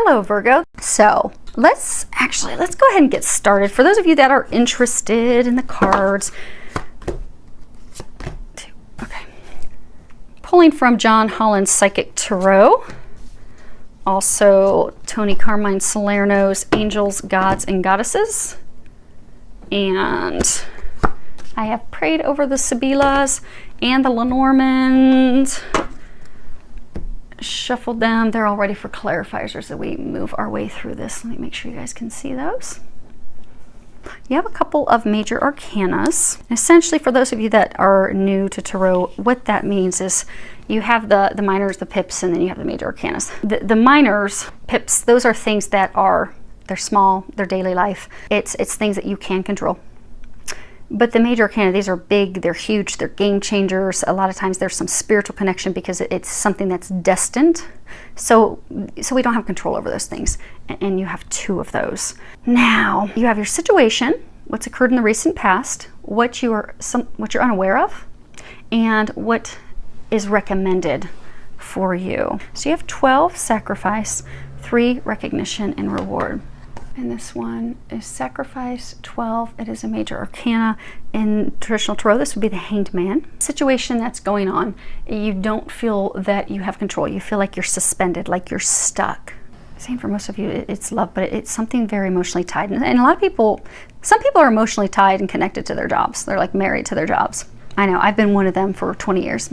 Hello, Virgo. So let's go ahead and get started. For those of you that are interested in the cards, okay, pulling from John Holland's Psychic Tarot, also Tony Carmine Salerno's Angels, Gods, and Goddesses, and I have prayed over the Sibylas and the Lenormands, shuffled them. They're all ready for clarifiers as we move our way through this. Let me make sure you guys can see those. You have a couple of major arcanas. Essentially, for those of you that are new to tarot, what that means is you have the minors, the pips, and then you have the major arcanas. The minors, pips, those are things that they're small, they're daily life. It's things that you can control. But the major arcana, these are big, they're huge, they're game changers. A lot of times there's some spiritual connection because it's something that's destined. So we don't have control over those things. And you have two of those. Now, you have your situation, what's occurred in the recent past, what you're unaware of, and what is recommended for you. So you have 12 sacrifice, 3 recognition and reward. And this one is sacrifice, 12. It is a major arcana. In traditional tarot, this would be the Hanged Man. Situation that's going on, you don't feel that you have control. You feel like you're suspended, like you're stuck. Same for most of you, it's love, but it's something very emotionally tied. And a lot of people, some people are emotionally tied and connected to their jobs. They're like married to their jobs. I know, I've been one of them for 20 years.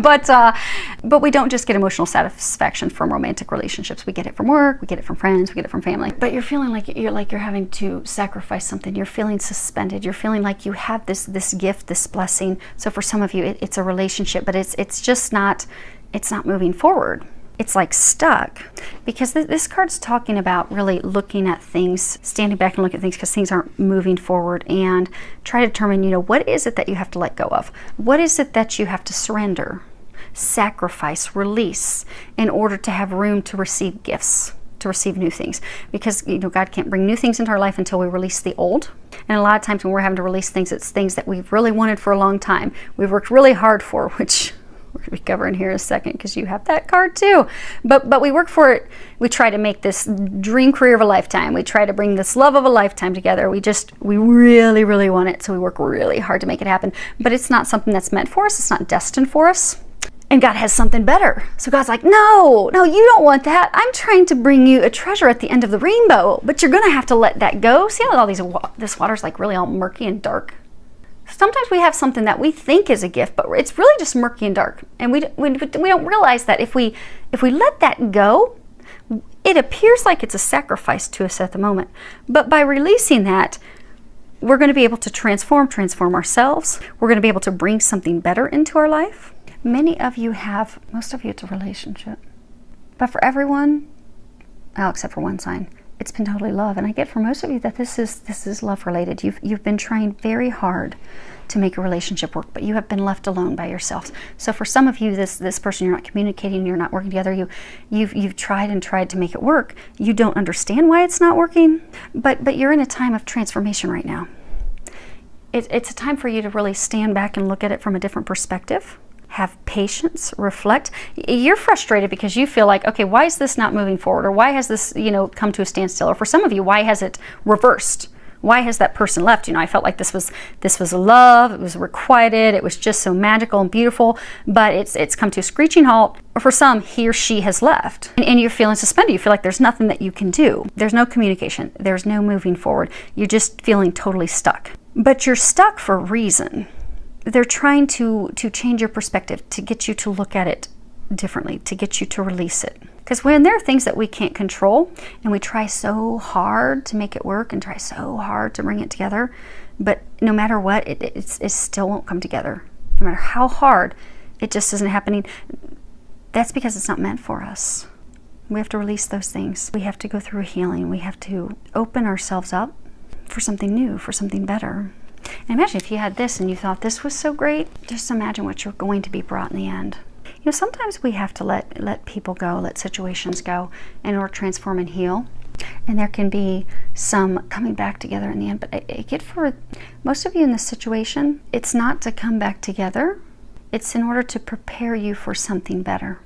but we don't just get emotional satisfaction from romantic relationships. We get it from work, we get it from friends, we get it from family. But you're feeling like you're having to sacrifice something. You're feeling suspended. You're feeling like you have this gift, this blessing. So for some of you, it's a relationship, but it's just not, it's not moving forward. It's like stuck, because this card's talking about really looking at things, standing back and looking at things because things aren't moving forward, and try to determine, what is it that you have to let go of? What is it that you have to surrender, sacrifice, release in order to have room to receive gifts, to receive new things? Because, God can't bring new things into our life until we release the old. And a lot of times when we're having to release things, it's things that we've really wanted for a long time. We've worked really hard for, which we're going to be covering here in a second because you have that card too. But we work for it. We try to make this dream career of a lifetime. We try to bring this love of a lifetime together. We really, really want it. So we work really hard to make it happen. But it's not something that's meant for us. It's not destined for us. And God has something better. So God's like, no, you don't want that. I'm trying to bring you a treasure at the end of the rainbow. But you're going to have to let that go. See how this water's like really all murky and dark? Sometimes we have something that we think is a gift, but it's really just murky and dark. And we don't realize that if we let that go, it appears like it's a sacrifice to us at the moment. But by releasing that, we're going to be able to transform ourselves. We're going to be able to bring something better into our life. Most of you, it's a relationship. But for everyone, except for one sign, it's been totally love. And I get for most of you that this is love related. You've been trying very hard to make a relationship work, but you have been left alone by yourselves. So for some of you, this person, you're not communicating, you're not working together, you've tried and tried to make it work. You don't understand why it's not working, but you're in a time of transformation right now. It's a time for you to really stand back and look at it from a different perspective. Have patience, reflect. You're frustrated because you feel like, okay, why is this not moving forward? Or why has this, come to a standstill? Or for some of you, why has it reversed? Why has that person left? I felt like this was love, it was requited, it was just so magical and beautiful, but it's come to a screeching halt. Or for some, he or she has left. And you're feeling suspended. You feel like there's nothing that you can do. There's no communication. There's no moving forward. You're just feeling totally stuck. But you're stuck for a reason. They're trying to change your perspective, to get you to look at it differently, to get you to release it. Because when there are things that we can't control, and we try so hard to make it work and try so hard to bring it together, but no matter what, it still won't come together. No matter how hard, it just isn't happening. That's because it's not meant for us. We have to release those things. We have to go through a healing. We have to open ourselves up for something new, for something better. And imagine if you had this and you thought this was so great, just imagine what you're going to be brought in the end. Sometimes we have to let people go, let situations go in order to transform and heal. And there can be some coming back together in the end. But I get for most of you in this situation, it's not to come back together. It's in order to prepare you for something better.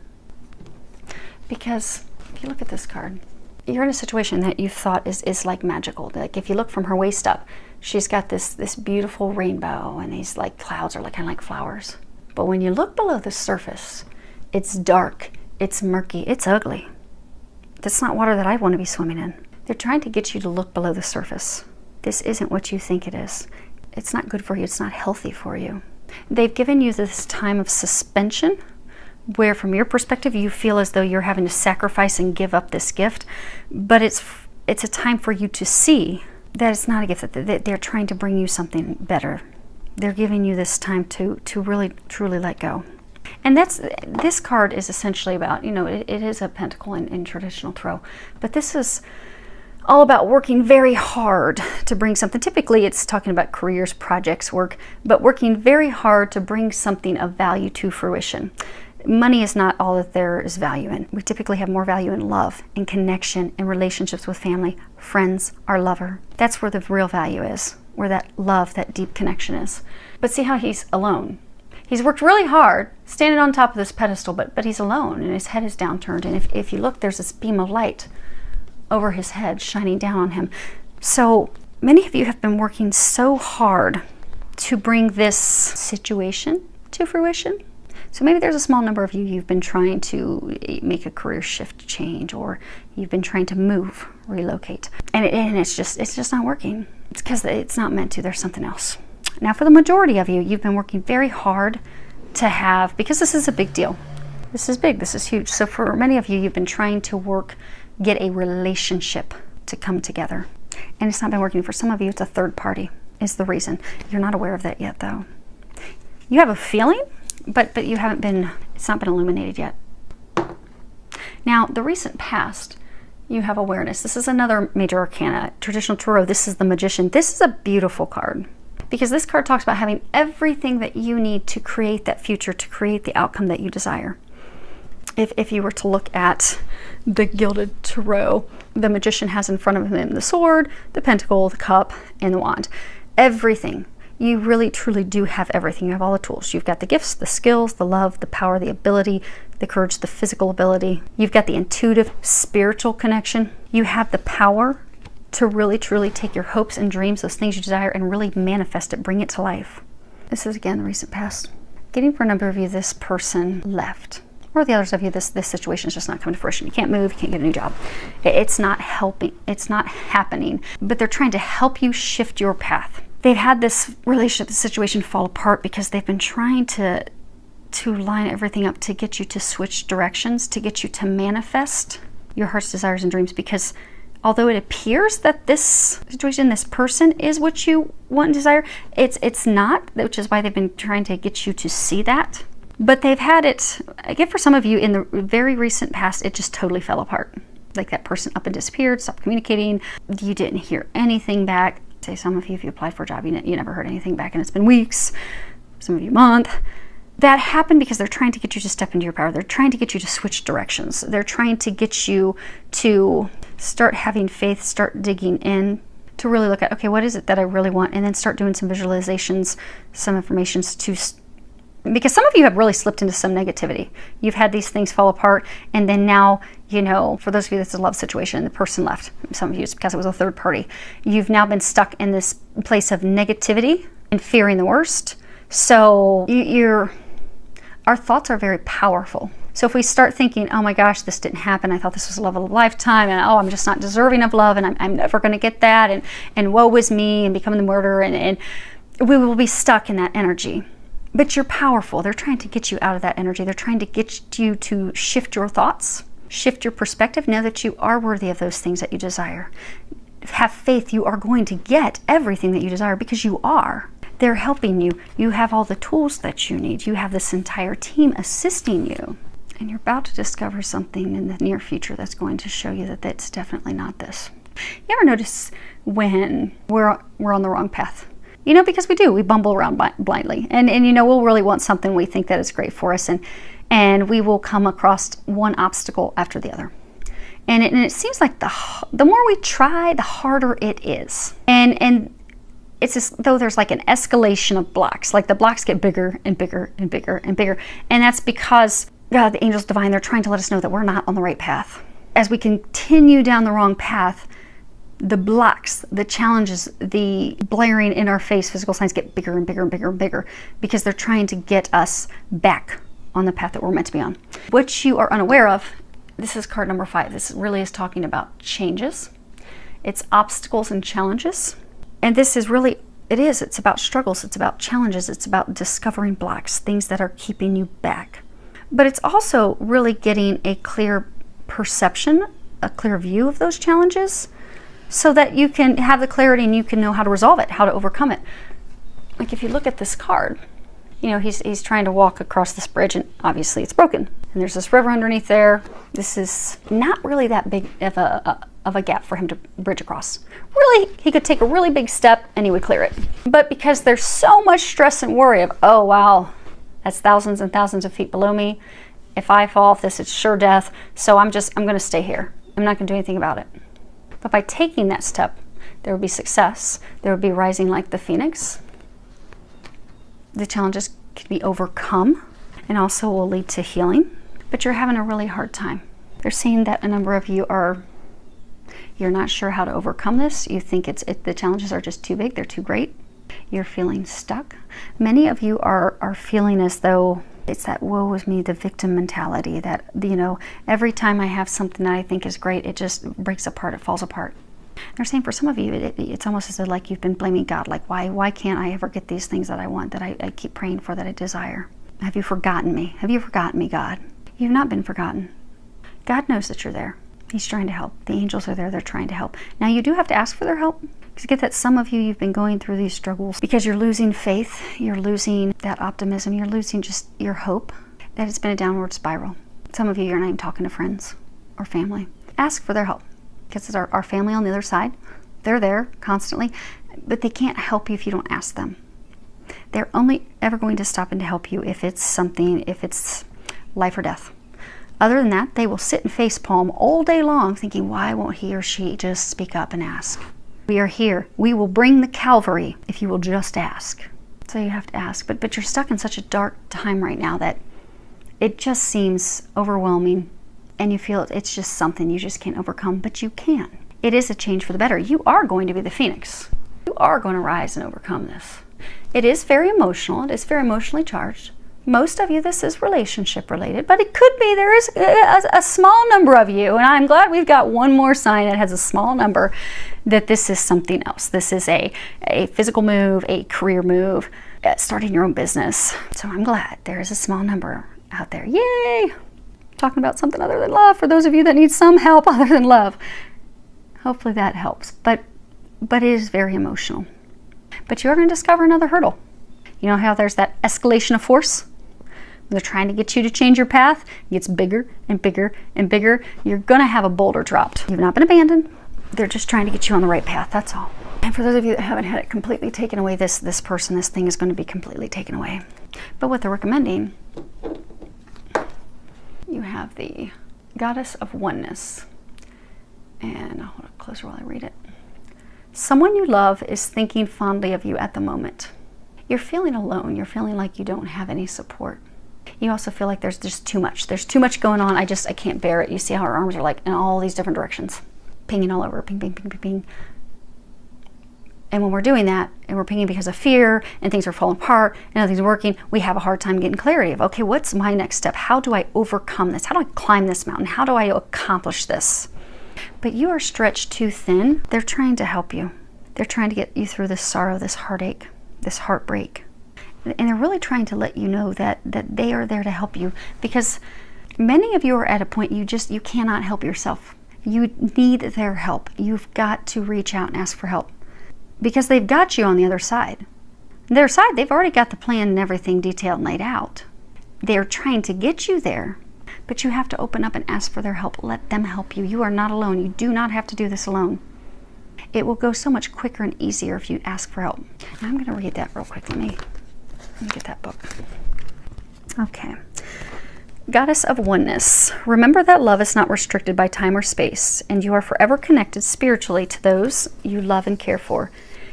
Because if you look at this card, you're in a situation that you thought is like magical. Like if you look from her waist up, she's got this beautiful rainbow, and these like clouds are like kind of like flowers. But when you look below the surface, it's dark, it's murky, it's ugly. That's not water that I want to be swimming in. They're trying to get you to look below the surface. This isn't what you think it is. It's not good for you. It's not healthy for you. They've given you this time of suspension where from your perspective you feel as though you're having to sacrifice and give up this gift, but it's a time for you to see that it's not a gift, that they're trying to bring you something better. They're giving you this time to really truly let go. And this card is essentially about, you know, it is a pentacle in traditional tarot, but this is all about working very hard to bring something. Typically it's talking about careers, projects, work, but working very hard to bring something of value to fruition. Money is not all that there is value in. We typically have more value in love, in connection, in relationships with family, friends, our lover. That's where the real value is, where that love, that deep connection is. But see how he's alone. He's worked really hard, standing on top of this pedestal, but he's alone, and his head is downturned. And if you look, there's this beam of light over his head shining down on him. So many of you have been working so hard to bring this situation to fruition. So maybe there's a small number of you, you've been trying to make a career shift change, or you've been trying to move, relocate, and it's just not working. It's because it's not meant to. There's something else. Now for the majority of you, you've been working very hard to have, because this is a big deal. This is big, this is huge. So for many of you, you've been trying to get a relationship to come together. And it's not been working. For some of you, it's a third party is the reason. You're not aware of that yet though. You have a feeling, but you haven't been, it's not been illuminated yet. Now, the recent past, you have awareness. This is another major arcana. Traditional tarot, this is the Magician. This is a beautiful card, because this card talks about having everything that you need to create that future, to create the outcome that you desire. If you were to look at the Gilded Tarot, the Magician has in front of him the sword, the pentacle, the cup, and the wand. Everything. You really truly do have everything. You have all the tools. You've got the gifts, the skills, the love, the power, the ability, the courage, the physical ability. You've got the intuitive, spiritual connection. You have the power to really truly take your hopes and dreams, those things you desire, and really manifest it, bring it to life. This is again the recent past. Getting for a number of you, this person left. Or the others of you, this situation is just not coming to fruition. You can't move, you can't get a new job. It's not helping, it's not happening, but they're trying to help you shift your path. They've had this relationship, this situation fall apart because they've been trying to line everything up to get you to switch directions, to get you to manifest your heart's desires and dreams. Because although it appears that this situation, this person is what you want and desire, it's not, which is why they've been trying to get you to see that. But they've had it, again, for some of you in the very recent past, it just totally fell apart. Like that person up and disappeared, stopped communicating. You didn't hear anything back. Say some of you, if you applied for a job, you never heard anything back, and it's been weeks, some of you a month. That happened because they're trying to get you to step into your power. They're trying to get you to switch directions. They're trying to get you to start having faith, start digging in, to really look at, okay, what is it that I really want? And then start doing some visualizations, some affirmations because some of you have really slipped into some negativity. You've had these things fall apart, and then now, you know, for those of you that's a love situation, the person left. Some of you, it's because it was a third party. You've now been stuck in this place of negativity and fearing the worst. So our thoughts are very powerful. So if we start thinking, oh my gosh, this didn't happen, I thought this was a love of a lifetime, and oh, I'm just not deserving of love, and I'm never going to get that, and woe is me, and becoming the murderer, and we will be stuck in that energy. But you're powerful. They're trying to get you out of that energy. They're trying to get you to shift your thoughts, shift your perspective, know that you are worthy of those things that you desire. Have faith you are going to get everything that you desire, because you are. They're helping you. You have all the tools that you need. You have this entire team assisting you. And you're about to discover something in the near future that's going to show you that that's definitely not this. You ever notice when we're on the wrong path? You know, because we bumble around blindly. And you know, we'll really want something we think that is great for us. And we will come across one obstacle after the other. And it seems like the more we try, the harder it is. And it's as though there's like an escalation of blocks. Like the blocks get bigger and bigger and bigger and bigger. And that's because God, the angels divine, they're trying to let us know that we're not on the right path. as we continue down the wrong path, the blocks, the challenges, the blaring in our face physical signs get bigger and bigger and bigger and bigger, because they're trying to get us back on the path that we're meant to be on. What you are unaware of, this is card number 5. This really is talking about changes. It's obstacles and challenges. And this is really, it's about struggles, it's about challenges, it's about discovering blocks, things that are keeping you back. But it's also really getting a clear perception, a clear view of those challenges, so that you can have the clarity and you can know how to resolve it, how to overcome it. Like if you look at this card, you know, he's trying to walk across this bridge, and obviously it's broken. And there's this river underneath there. This is not really that big of a gap for him to bridge across. Really, he could take a really big step and he would clear it. But because there's so much stress and worry of, oh wow, that's thousands and thousands of feet below me. If I fall off this, it's sure death. So I'm going to stay here. I'm not going to do anything about it. But by taking that step, there would be success. There would be rising like the phoenix. The challenges can be overcome and also will lead to healing. But you're having a really hard time. They're saying that a number of you you're not sure how to overcome this. You think the challenges are just too big. They're too great. You're feeling stuck. Many of you are feeling as though it's that woe is me, the victim mentality, that, you know, every time I have something that I think is great, it just breaks apart, it falls apart. They're saying for some of you, it's almost as though like you've been blaming God, like why can't I ever get these things that I want, that I keep praying for, that I desire? Have you forgotten me? Have you forgotten me, God? You've not been forgotten. God knows that you're there. He's trying to help. The angels are there, they're trying to help. Now you do have to ask for their help. Because get that some of you've been going through these struggles because you're losing faith, you're losing that optimism, you're losing just your hope, that it's been a downward spiral. Some of you, you're not even talking to friends or family. Ask for their help, because it's our family on the other side. They're there constantly, but they can't help you if you don't ask them. They're only ever going to stop in to help you if it's something, if it's life or death. Other than that, they will sit and facepalm all day long thinking, why won't he or she just speak up and ask? We are here. We will bring the Calvary if you will just ask. So you have to ask. But you're stuck in such a dark time right now that it just seems overwhelming, and you feel it's just something you just can't overcome, but you can. It is a change for the better. You are going to be the phoenix. You are going to rise and overcome this. It is very emotional. It is very emotionally charged. Most of you, this is relationship related, but it could be there is a small number of you, and I'm glad we've got one more sign that has a small number, that this is something else. This is a physical move, a career move, starting your own business. So I'm glad there is a small number out there. Yay! Talking about something other than love for those of you that need some help other than love. Hopefully that helps, but it is very emotional. But you are going to discover another hurdle. You know how there's that escalation of force? They're trying to get you to change your path. It gets bigger and bigger and bigger. You're going to have a boulder dropped. You've not been abandoned. They're just trying to get you on the right path. That's all. And for those of you that haven't had it completely taken away, this person, this thing is going to be completely taken away. But what they're recommending, you have the Goddess of Oneness. And I'll hold it closer while I read it. Someone you love is thinking fondly of you at the moment. You're feeling alone. You're feeling like you don't have any support. You also feel like there's just too much. There's too much going on. I can't bear it. You see how our arms are like in all these different directions. Pinging all over. Ping, ping, ping, ping, ping. And when we're doing that, and we're pinging because of fear, and things are falling apart, and nothing's working, we have a hard time getting clarity of, okay, what's my next step? How do I overcome this? How do I climb this mountain? How do I accomplish this? But you are stretched too thin. They're trying to help you. They're trying to get you through this sorrow, this heartache, this heartbreak. And they're really trying to let you know that they are there to help you, because many of you are at a point you cannot help yourself. You need their help. You've got to reach out and ask for help, because they've got you on the other side. Their side, they've already got the plan and everything detailed and laid out. They're trying to get you there, but you have to open up and ask for their help. Let them help you. You are not alone. You do not have to do this alone. It will go so much quicker and easier if you ask for help. I'm going to read that real quick. Let me get that book. Okay. Goddess of Oneness. Remember that love is not restricted by time or space, and you are forever connected spiritually to those you love and care for.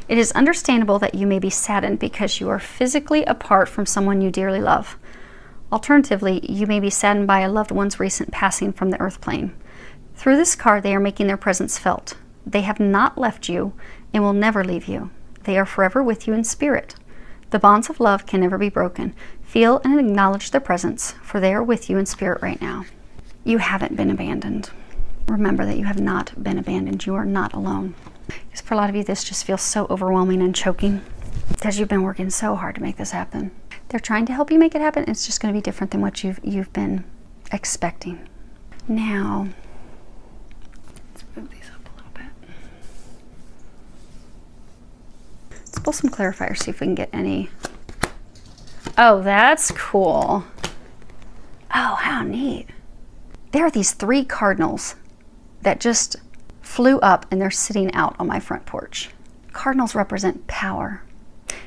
It is understandable that you may be saddened because you are physically apart from someone you dearly love. Alternatively, you may be saddened by a loved one's recent passing from the earth plane. Through this card, they are making their presence felt. They have not left you and will never leave you. They are forever with you in spirit. The bonds of love can never be broken. Feel and acknowledge their presence, for they are with you in spirit right now. You haven't been abandoned. Remember that you have not been abandoned. You are not alone. Because for a lot of you, this just feels so overwhelming and choking because you've been working so hard to make this happen. They're trying to help you make it happen. It's just going to be different than what you've been expecting. Now, let's move these up a little bit. Let's pull some clarifiers, see if we can get any. Oh, that's cool. Oh, how neat. There are these 3 cardinals that just flew up and they're sitting out on my front porch. Cardinals represent power.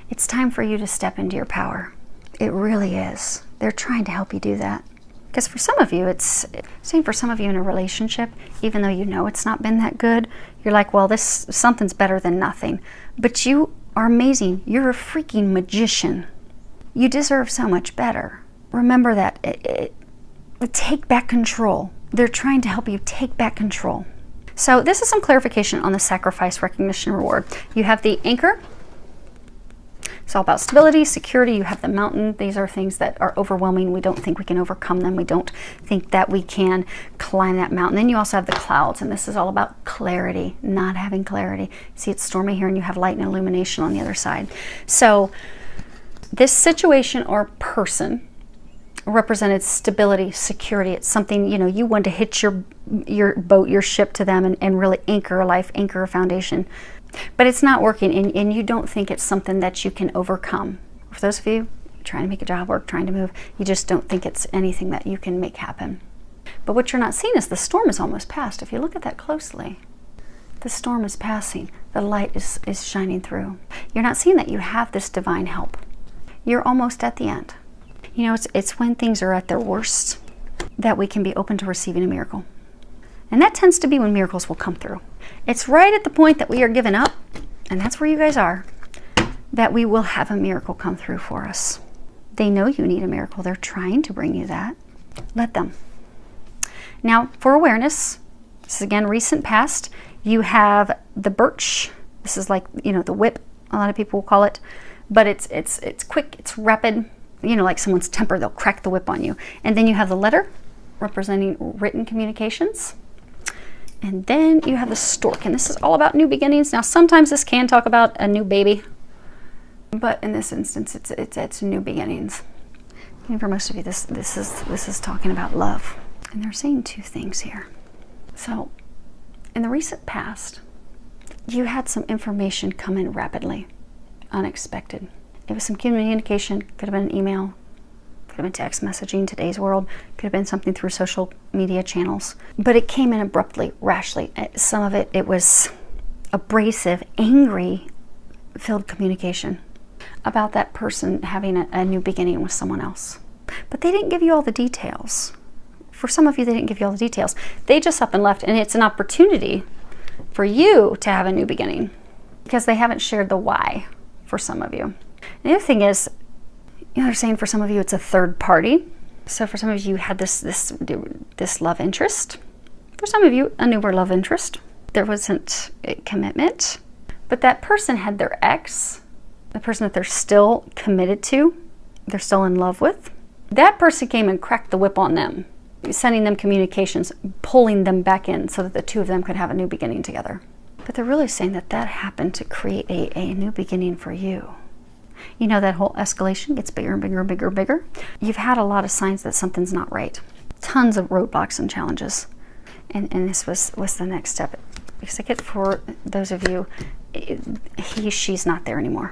It's time for you to step into your power. It really is. They're trying to help you do that. Because for some of you, it's saying for some of you in a relationship, even though you know it's not been that good, you're like, well, something's better than nothing. But you are amazing. You're a freaking magician. You deserve so much better. Remember that. Take back control. They're trying to help you take back control. So this is some clarification on the sacrifice, recognition, reward. You have the anchor. It's all about stability, security. You have the mountain. These are things that are overwhelming. We don't think we can overcome them. We don't think that we can climb that mountain. Then you also have the clouds, and this is all about clarity, not having clarity. See, it's stormy here, and you have light and illumination on the other side. So this situation or person represented stability, security. It's something, you want to hitch your boat, your ship to them and really anchor a life, anchor a foundation. But it's not working, and you don't think it's something that you can overcome. For those of you trying to make a job work, trying to move, you just don't think it's anything that you can make happen. But what you're not seeing is the storm is almost past. If you look at that closely, the storm is passing. The light is shining through. You're not seeing that you have this divine help. You're almost at the end. It's when things are at their worst that we can be open to receiving a miracle. And that tends to be when miracles will come through. It's right at the point that we are giving up, and that's where you guys are, that we will have a miracle come through for us. They know you need a miracle. They're trying to bring you that. Let them. Now, for awareness, this is again recent past, you have the birch. This is like, the whip, a lot of people will call it. But it's quick, it's rapid. Like someone's temper, they'll crack the whip on you. And then you have the letter, representing written communications. And then you have the stork, and this is all about new beginnings. Now, sometimes this can talk about a new baby, but in this instance, it's new beginnings. And for most of you, this is talking about love. And they're saying 2 things here. So, in the recent past, you had some information come in rapidly, unexpected. It was some communication, could have been an email, could have been text messaging, today's world, could have been something through social media channels. But it came in abruptly, rashly. Some of it was abrasive, angry-filled communication about that person having a new beginning with someone else. But they didn't give you all the details. For some of you, they didn't give you all the details. They just up and left, and it's an opportunity for you to have a new beginning because they haven't shared the why for some of you. The other thing is, they're saying for some of you it's a third party. So for some of you had this love interest. For some of you, a newer love interest. There wasn't a commitment, but that person had their ex, the person that they're still committed to, they're still in love with. That person came and cracked the whip on them, sending them communications, pulling them back in so that the 2 of them could have a new beginning together. But they're really saying that happened to create a new beginning for you. That whole escalation gets bigger and bigger and bigger and bigger. You've had a lot of signs that something's not right. Tons of roadblocks and challenges. And this was the next step. Because I get for those of you, she's not there anymore.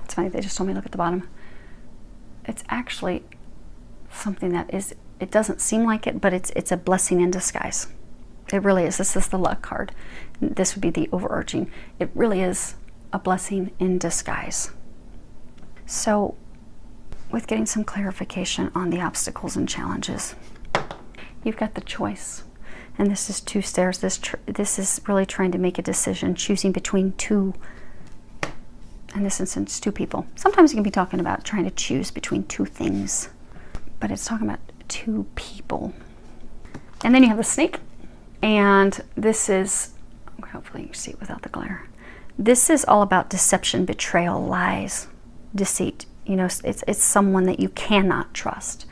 It's funny, they just told me look at the bottom. It's actually something that is, it doesn't seem like it, but it's a blessing in disguise. It really is. This is the luck card. This would be the overarching. It really is a blessing in disguise. So, with getting some clarification on the obstacles and challenges, you've got the choice. And this is 2 stairs. This is really trying to make a decision, choosing between 2, in this instance, 2 people. Sometimes you can be talking about trying to choose between 2 things, but it's talking about 2 people. And then you have the snake. And this is, hopefully you can see it without the glare. This is all about deception, betrayal, lies, deceit. You know, it's someone that you cannot trust.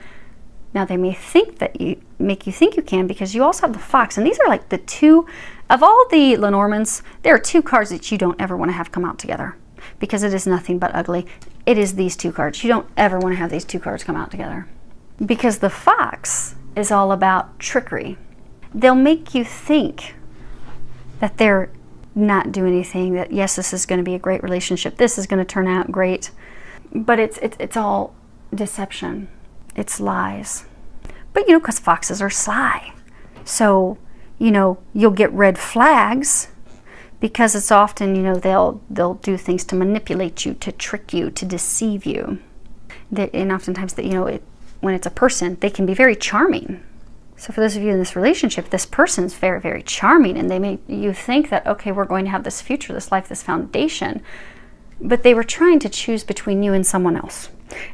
Now they may think that make you think you can, because you also have the Fox, and these are like the two of all the Lenormands. There are two cards that you don't ever want to have come out together, because it is nothing but ugly. It is these two cards. You don't ever want to have these two cards come out together, because the Fox is all about trickery. They'll make you think that they're not doing anything, that yes, this is going to be a great relationship, this is going to turn out great, but it's all deception. It's lies. But you know, because foxes are sly, so you know, you'll get red flags, because it's often, you know, they'll do things to manipulate you, to trick you, to deceive you. And oftentimes, that, you know, when it's a person, they can be very charming. So for those of you in this relationship, this person's very, very charming, and they make you think that, okay, we're going to have this future, this life, this foundation. But they were trying to choose between you and someone else,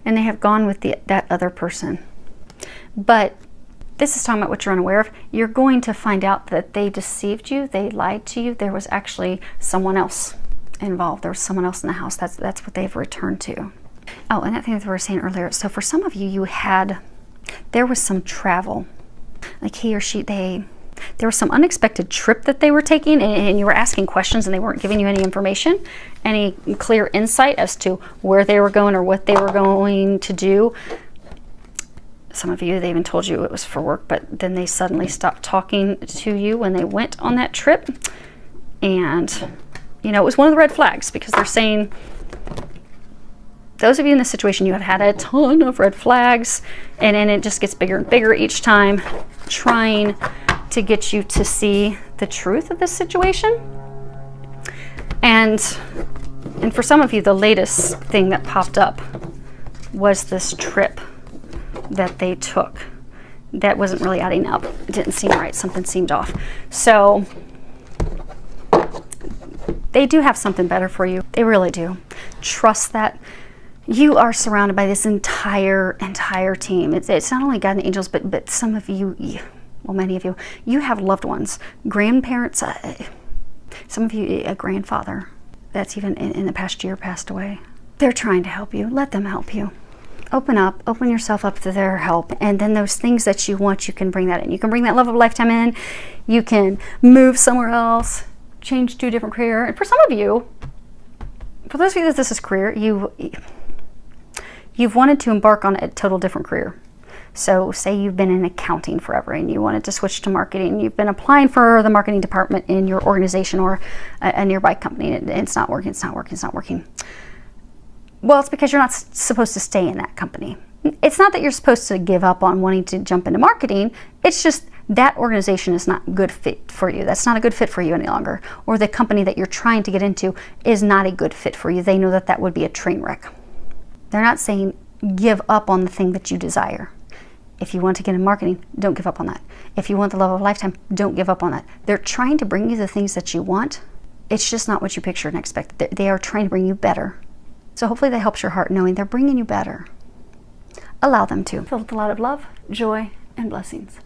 and they have gone with that other person. But this is talking about what you're unaware of. You're going to find out that they deceived you, they lied to you. There was actually someone else involved. There was someone else in the house. That's what they've returned to. Oh, and that thing that we were saying earlier. So for some of you, there was some travel. Like he or she, there was some unexpected trip that they were taking, and you were asking questions and they weren't giving you any information, any clear insight as to where they were going or what they were going to do. Some of you, they even told you it was for work, but then they suddenly stopped talking to you when they went on that trip. And, you know, it was one of the red flags, because they're saying, those of you in this situation, you have had a ton of red flags, and then it just gets bigger and bigger each time, trying to get you to see the truth of this situation. And for some of you, the latest thing that popped up was this trip that they took that wasn't really adding up. It didn't seem right. Something seemed off. So they do have something better for you. They really do. Trust that. You are surrounded by this entire team. It's not only God and angels, but some of you, well, many of you, you have loved ones, grandparents, some of you, a grandfather that's even in the past year passed away. They're trying to help you. Let them help you. Open up, open yourself up to their help, and then those things that you want, you can bring that in. You can bring that love of a lifetime in. You can move somewhere else, change to a different career. And for some of you, for those of you that this is career, you've wanted to embark on a total different career. So say you've been in accounting forever and you wanted to switch to marketing. You've been applying for the marketing department in your organization or a nearby company, and it's not working, it's not working, it's not working. Well, it's because you're not supposed to stay in that company. It's not that you're supposed to give up on wanting to jump into marketing. It's just that organization is not a good fit for you. That's not a good fit for you any longer. Or the company that you're trying to get into is not a good fit for you. They know that that would be a train wreck. They're not saying give up on the thing that you desire. If you want to get in marketing, don't give up on that. If you want the love of a lifetime, don't give up on that. They're trying to bring you the things that you want. It's just not what you pictured and expected. They are trying to bring you better. So hopefully that helps your heart, knowing they're bringing you better. Allow them to. Filled with a lot of love, joy, and blessings.